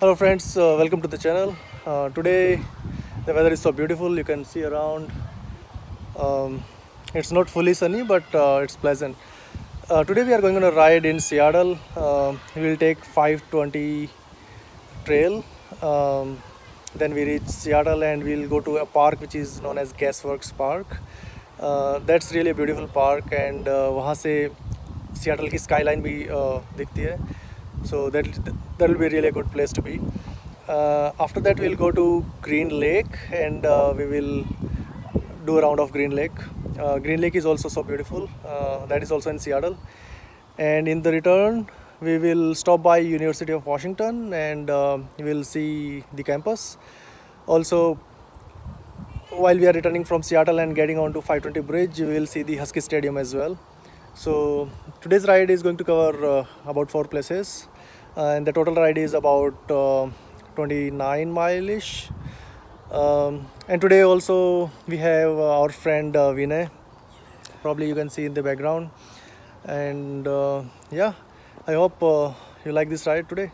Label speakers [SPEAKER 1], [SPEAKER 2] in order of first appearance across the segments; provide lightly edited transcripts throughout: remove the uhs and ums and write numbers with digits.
[SPEAKER 1] Hello friends, welcome to the channel. Today the weather is so beautiful, you can see around. um, it's not fully sunny but it's pleasant. Today we are going on a ride in Seattle. We will take 520 trail. Then we reach Seattle and we'll go to a park which is known as Gasworks Park. That's really a beautiful park and वहाँ से Seattle की skyline भी दिखती है. So that will be really a good place to be. After that we'll go to Green Lake and we will do a round of Green Lake. Green Lake is also so beautiful. That is also in Seattle. And in the return, we will stop by University of Washington and we will see the campus. Also, while we are returning from Seattle and getting onto 520 bridge, we will see the Husky Stadium as well. So today's ride is going to cover about 4 places, and the total ride is about 29 mile-ish. And today also we have our friend Vinay. Probably you can see in the background. And yeah, I hope you like this ride today.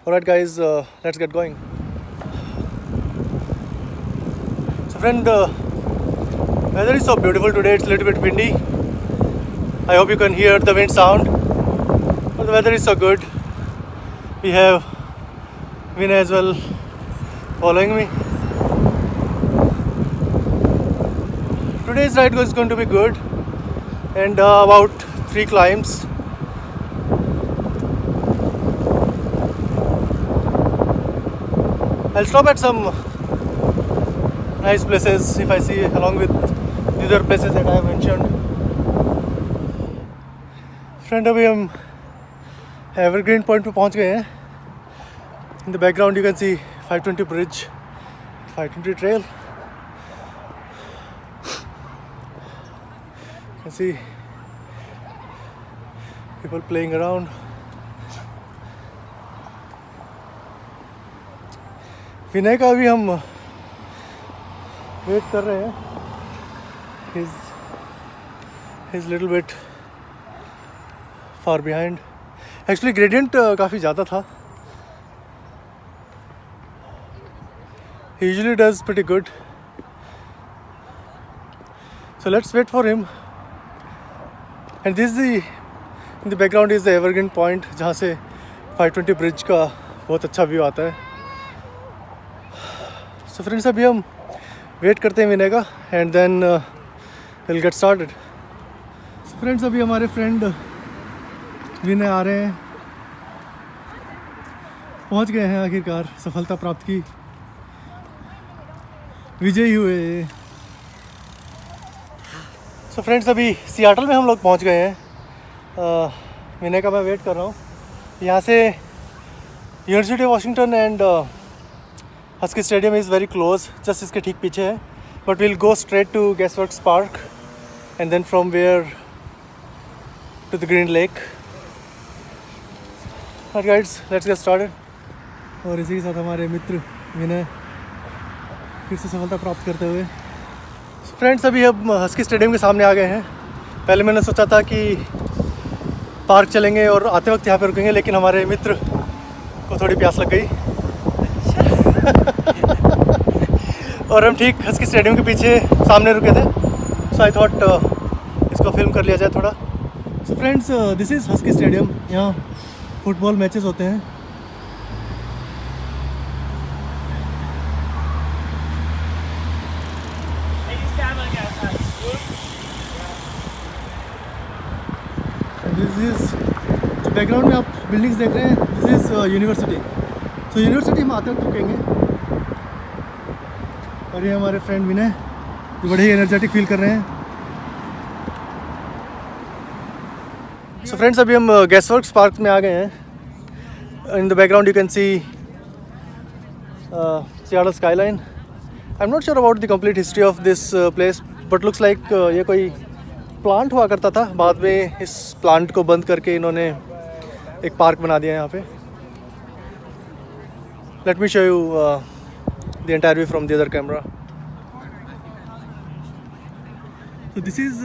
[SPEAKER 1] Alright guys, let's get going. So friend, weather is so beautiful today. It's a little bit windy. I hope you can hear the wind sound. But the weather is so good. We have Vinay as well following me. Today's ride is going to be good, and about 3 climbs. I'll stop at some nice places if I see, along with the other places that I have mentioned. Friend अभी हम evergreen point पे पहुंच गए हैं. In the background you can C 520 bridge, 520 trail. You can see people playing around. विनय का भी हम wait कर रहे हैं. He's little bit far behind. Actually gradient काफ़ी ज़्यादा था. He usually does pretty good. So let's wait for him. And this is in the background is the Evergreen Point, जहाँ से 520 ब्रिज का बहुत अच्छा व्यू आता है. So friends, अभी हम वेट करते हैं विनय का, and then we'll get started. So friends, अभी हमारे फ्रेंड विनय आ रहे हैं. पहुंच गए हैं आखिरकार, सफलता प्राप्त की, विजयी हुए. सो फ्रेंड्स, अभी सियाटल में हम लोग पहुंच गए हैं. विनय का मैं वेट कर रहा हूँ. यहाँ से university of Washington and Husky stadium is very close, just इसके ठीक पीछे है. But will go straight to Gasworks park and then from where to the Green Lake. Guides, let's get started. और इसी के साथ हमारे मित्र विनय फिर से सफलता प्राप्त करते हुए. फ्रेंड्स, अभी हम हस्की स्टेडियम के सामने आ गए हैं. पहले मैंने सोचा था कि पार्क चलेंगे और आते वक्त यहाँ पे रुकेंगे, लेकिन हमारे मित्र को थोड़ी प्यास लग गई. और हम ठीक हस्की स्टेडियम के पीछे सामने रुके थे. सो आई थॉट इसको फिल्म कर लिया जाए थोड़ा. So friends, this is husky stadium. यहाँ फुटबॉल मैचेस होते हैं. दिस इज़ जो बैकग्राउंड में आप बिल्डिंग्स देख रहे हैं, दिस इज़ यूनिवर्सिटी. तो यूनिवर्सिटी हम आते वक्त रुकेंगे. और ये हमारे फ्रेंड विनय, जो बड़े ही एनर्जेटिक फील कर रहे हैं. सो फ्रेंड्स, अभी हम गैसवर्क्स पार्क में आ गए हैं. In the background you can C Seattle skyline. I am not sure about the complete history of this place, but looks like ये कोई प्लांट हुआ करता था. बाद में इस प्लांट को बंद करके इन्होंने एक पार्क बना दिया है यहाँ पे. Let me show you the entire view from the other camera. So this is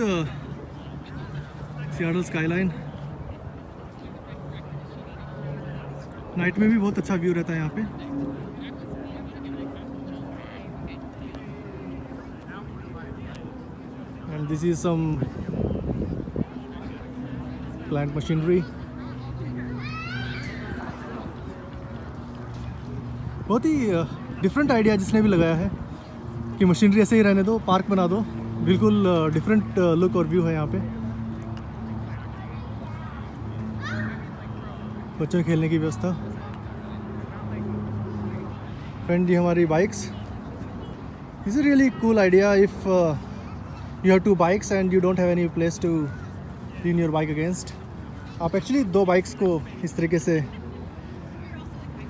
[SPEAKER 1] Seattle skyline. Night में भी बहुत अच्छा व्यू रहता है यहाँ पे। And this is some plant machinery. बहुत ही डिफरेंट आइडिया जिसने भी लगाया है कि मशीनरी ऐसे ही रहने दो, पार्क बना दो। बिल्कुल डिफरेंट लुक और व्यू है यहाँ पे। बच्चों के खेलने की व्यवस्था। फ्रेंड, ये हमारी bikes. Is a really cool idea if you have 2 bikes and you don't have any place to lean your bike against. आप एक्चुअली 2 बाइक्स को इस तरीके से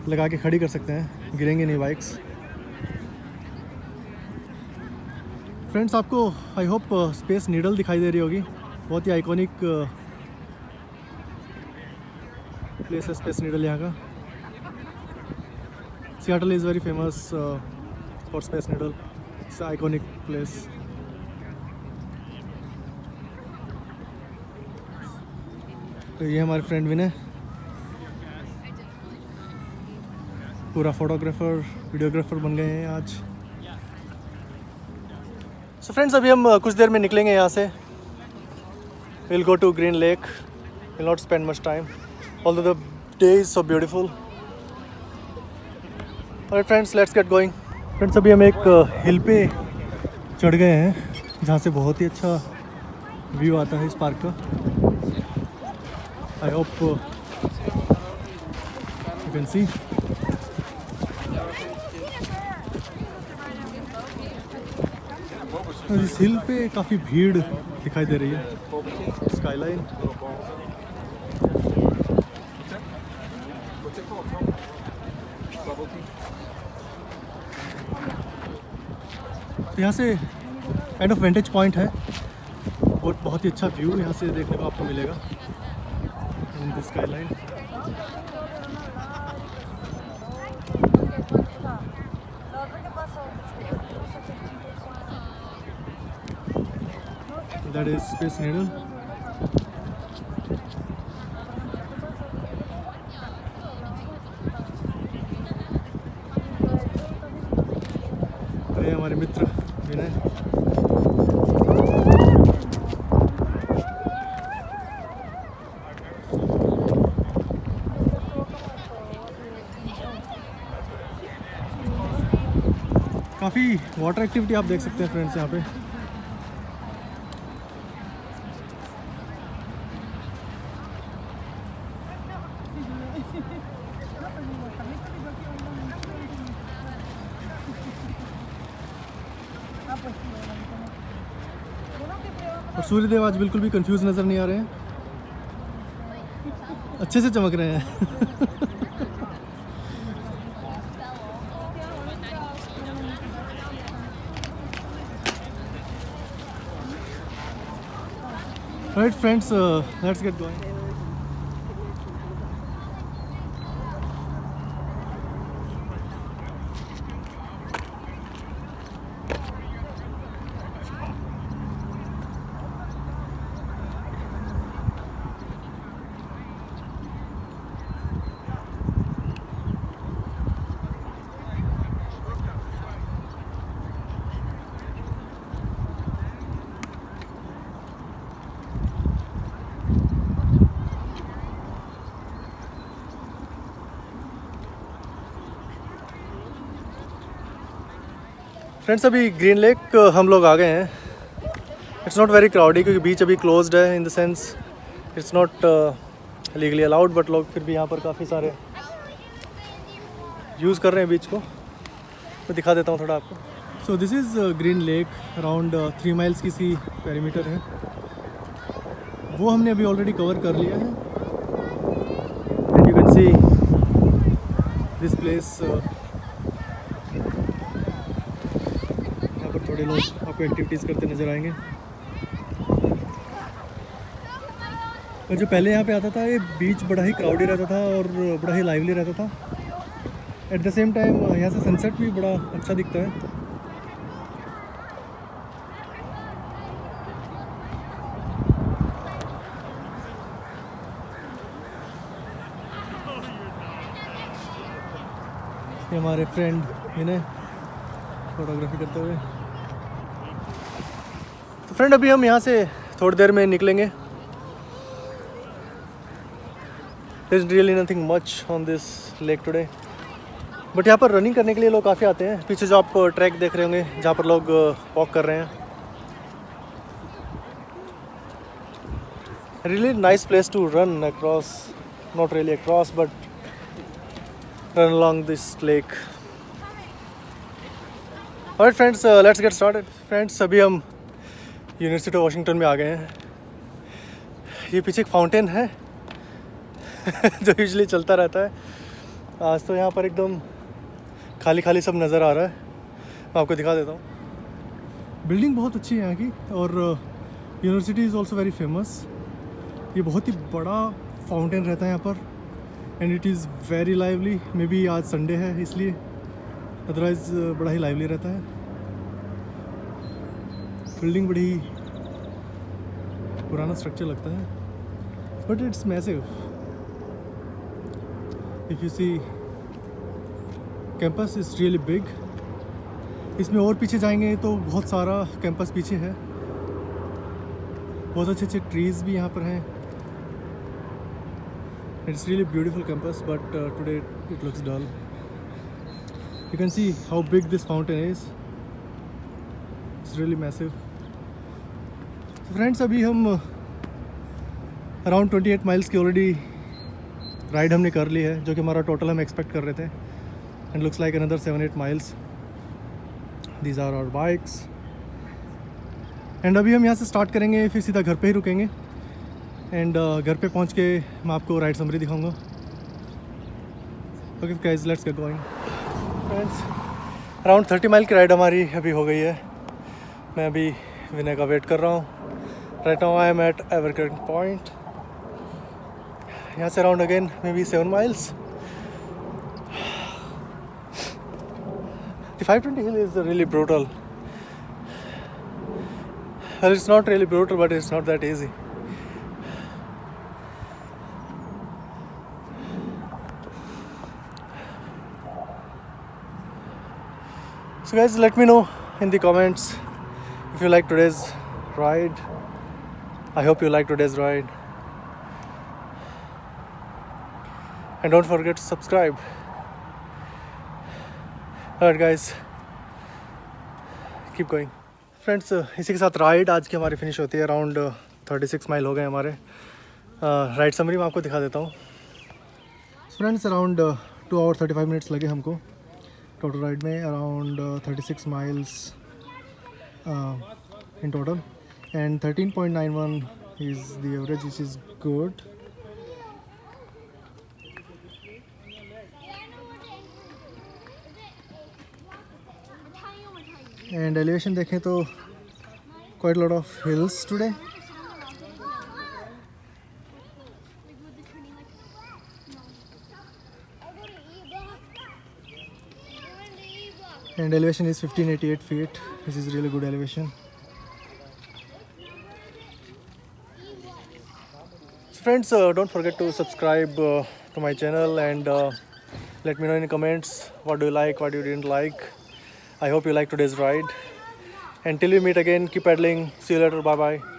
[SPEAKER 1] लगा के खड़ी कर सकते हैं, गिरेंगे नहीं बाइक्स। फ्रेंड्स, आपको आई होप स्पेस नीडल दिखाई दे रही होगी। बहुत ही आइकॉनिक प्लेस है स्पेस नीडल यहाँ का। Seattle is very famous for space needle. It's iconic place. तो ये हमारे फ्रेंड विनय, पूरा फोटोग्राफर वीडियोग्राफर बन गए हैं आज। सो फ्रेंड्स, अभी हम कुछ देर में निकलेंगे यहाँ से। Will go to Green Lake. Will not spend much time although the day is so beautiful. Alright friends, let's get going. Friends, अभी हम एक हिल पे चढ़ गए हैं जहाँ से बहुत ही अच्छा व्यू आता है इस पार्क का। आई होप यू कैन सी। इस हिल पे काफ़ी भीड़ दिखाई दे रही है। स्काईलाइन। यहाँ से काइंड ऑफ वेंटेज पॉइंट है और बहुत ही अच्छा व्यू यहाँ से देखने को आपको मिलेगा in the skyline. That is Space Needle. ये हमारे मित्र विनय। काफ़ी वाटर एक्टिविटी आप देख सकते हैं फ्रेंड्स यहाँ पे। और सूर्यदेव आज बिल्कुल भी कंफ्यूज नज़र नहीं आ रहे हैं, अच्छे से चमक रहे हैं। Right friends, let's get going. Friends, अभी ग्रीन लेक हम लोग आ गए हैं। इट्स नॉट वेरी क्राउडी क्योंकि बीच अभी क्लोज्ड है। In the sense it's not legally allowed, but लोग फिर भी यहाँ पर काफ़ी सारे यूज़ कर रहे हैं बीच को। मैं दिखा देता हूँ थोड़ा आपको। So this is green lake. Around 3 miles की सी पेरीमीटर है, वो हमने अभी ऑलरेडी कवर कर लिया है। And you can see this place. थोड़े लोग आपको एक्टिविटीज़ करते नज़र आएंगे। और जो पहले यहाँ पे आता था, ये बीच बड़ा ही क्राउडी रहता था और बड़ा ही लाइवली रहता था। एट द सेम टाइम यहाँ से सनसेट भी बड़ा अच्छा दिखता है। ये हमारे फ्रेंड इन्हें फोटोग्राफी करते हुए। तो फ्रेंड अभी हम यहाँ से थोड़ी देर में निकलेंगे। There is really nothing much on this lake today. But यहाँ पर रनिंग करने के लिए लोग काफ़ी आते हैं। पीछे जो आप ट्रैक देख रहे होंगे जहाँ पर लोग वॉक कर रहे हैं। Really nice place to run across, not really across but run along this lake. Alright friends, let's get started. Friends, अभी हम यूनिवर्सिटी ऑफ वाशिंगटन में आ गए हैं। ये पीछे एक फाउंटेन है जो यूजली चलता रहता है। आज तो यहाँ पर एकदम खाली खाली सब नज़र आ रहा है। मैं आपको दिखा देता हूँ। बिल्डिंग बहुत अच्छी है यहाँ की और university is also very famous. ये बहुत ही बड़ा फाउंटेन रहता है यहाँ पर and it is very lively. May be आज संडे है इसलिए, अदरवाइज़ बड़ा ही लाइवली रहता है। बिल्डिंग बड़ी पुराना स्ट्रक्चर लगता है but it's massive. If you see campus is really big. इसमें और पीछे जाएंगे तो बहुत सारा कैंपस पीछे है। बहुत अच्छे अच्छे ट्रीज़ भी यहाँ पर हैं। It's really beautiful campus but today it looks dull. You can see how big this fountain is. It's really massive. Friends अभी हम अराउंड 28 माइल्स की ऑलरेडी राइड हमने कर ली है, जो कि हमारा टोटल हम एक्सपेक्ट कर रहे थे। And looks like another 7-8 miles. These are our bikes. And अभी हम यहाँ से स्टार्ट करेंगे, फिर सीधा घर पे ही रुकेंगे एंड घर पे पहुँच के मैं आपको राइड समरी दिखाऊंगा। Okay guys, let's get going. Friends around 30 mile की राइड हमारी अभी हो गई है। मैं अभी विनय का वेट कर रहा हूँ। Right now I am at Evergreen Point. यहाँ से around again maybe 7 miles. The 520 hill is really brutal. Well, it's not really brutal, but it's not that easy. So guys, let me know in the comments if you like today's ride. I hope you like today's ride. And don't forget to subscribe. Alright guys, keep going. Friends, इसी के साथ ride आज की हमारी finish होती है। Around 36 mile हो गए हमारे। राइड समरी मैं आपको दिखा देता हूँ। फ्रेंड्स अराउंड 2 आवर 35 मिनट्स लगे हमको टोटल राइड में। Around 36 miles in total and 13.91 is the average, which is good. And elevation देखें तो quite lot of hills today. And elevation is 1588 feet, which is really good elevation. So friends, don't forget to subscribe to my channel and let me know in the comments what do you like, what you didn't like. I hope you like today's ride. Until we meet again, keep paddling. See you later. Bye bye.